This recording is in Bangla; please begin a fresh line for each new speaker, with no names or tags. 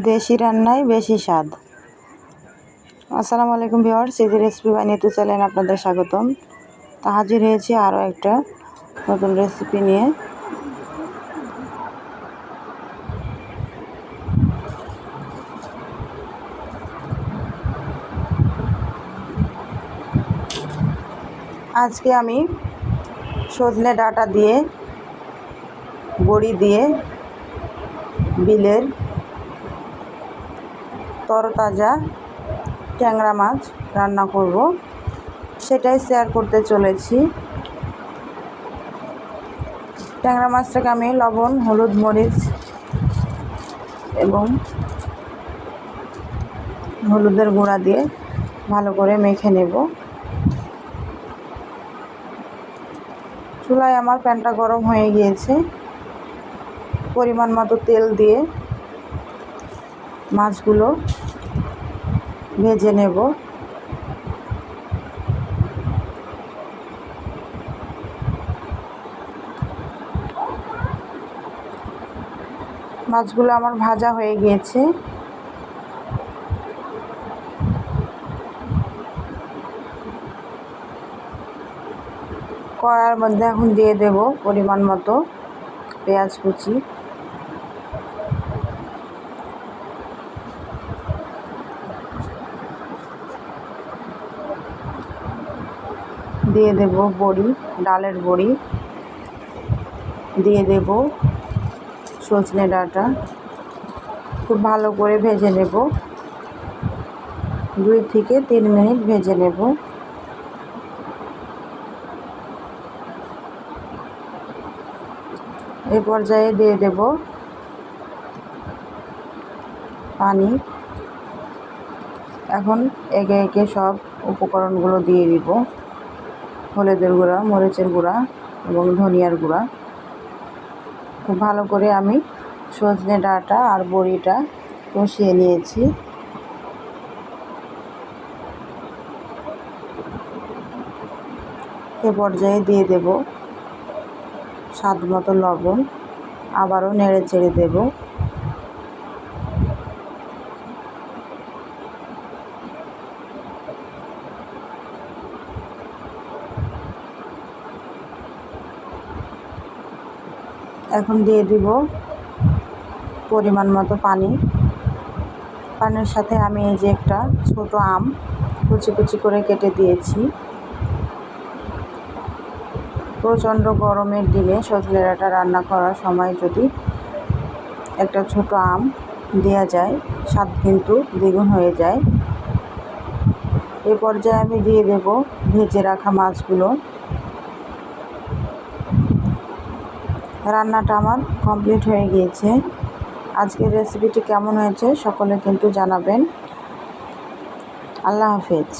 দেশি রান্নায় বেশি স্বাদ। আসসালামু আলাইকুম viewers, easy recipe by Nitu চ্যানেলে আপনাদের স্বাগতম। তা হাজির হয়েছি আরও একটা নতুন রেসিপি নিয়ে। আজকে আমি সজনে ডাঁটা দিয়ে, বড়ি দিয়ে বিলের তরতাজা ট্যাংরা মাছ রান্না করব, সেটাই শেয়ার করতে চলেছি। ট্যাংরা মাছটাকে আমি লবণ, হলুদ, মরিচ এবং হলুদের গুঁড়া দিয়ে ভালো করে মেখে নেব। চুলায় আমার প্যানটা গরম হয়ে গিয়েছে। পরিমাণ মতো তেল দিয়ে মাছগুলো ভেজে নেব। মাছগুলো আমার ভাজা হয়ে গিয়েছে। কড়াইয়ের মধ্যে এখন দিয়ে দেব পরিমাণ মতো পেঁয়াজ কুচি, দিয়ে দেব বড়ি, ডালের বড়ি, দিয়ে দেব সজনে ডাঁটা। খুব ভালো করে ভেজে নেব, 2 থেকে 3 মিনিট ভেজে নেব। এই পর্যায়ে দিয়ে দেব পানি। এখন একে একে সব উপকরণগুলো দিয়ে দিব। হলুদের গুঁড়া, মরিচের গুঁড়া এবং ধনিয়ার গুঁড়া। খুব ভালো করে আমি সজনে ডাঁটা আর বড়িটা কষিয়ে নিয়েছি। এ পর্যায়ে দিয়ে দেব স্বাদ মতো লবণ, আবারও নেড়ে চেড়ে দেব। এখন দিয়ে দিব পরিমাণ মতো পানি। পানির সাথে আমি এই যে একটা ছোট আম কুচি কুচি করে কেটে দিয়েছি। প্রচণ্ড গরমের দিনে সজনে ডাঁটা রান্না করার সময় যদি একটা ছোট আম দেওয়া যায়, স্বাদ কিন্তু দ্বিগুণ হয়ে যায়। এ পর্যায়ে আমি দিয়ে দেব ভেজে রাখা মাছগুলো। রান্নাটা আমার কমপ্লিট হয়ে গিয়েছে। আজকের রেসিপিটি কেমন হয়েছে সকলে কিন্তু জানাবেন। আল্লাহ হাফেজ।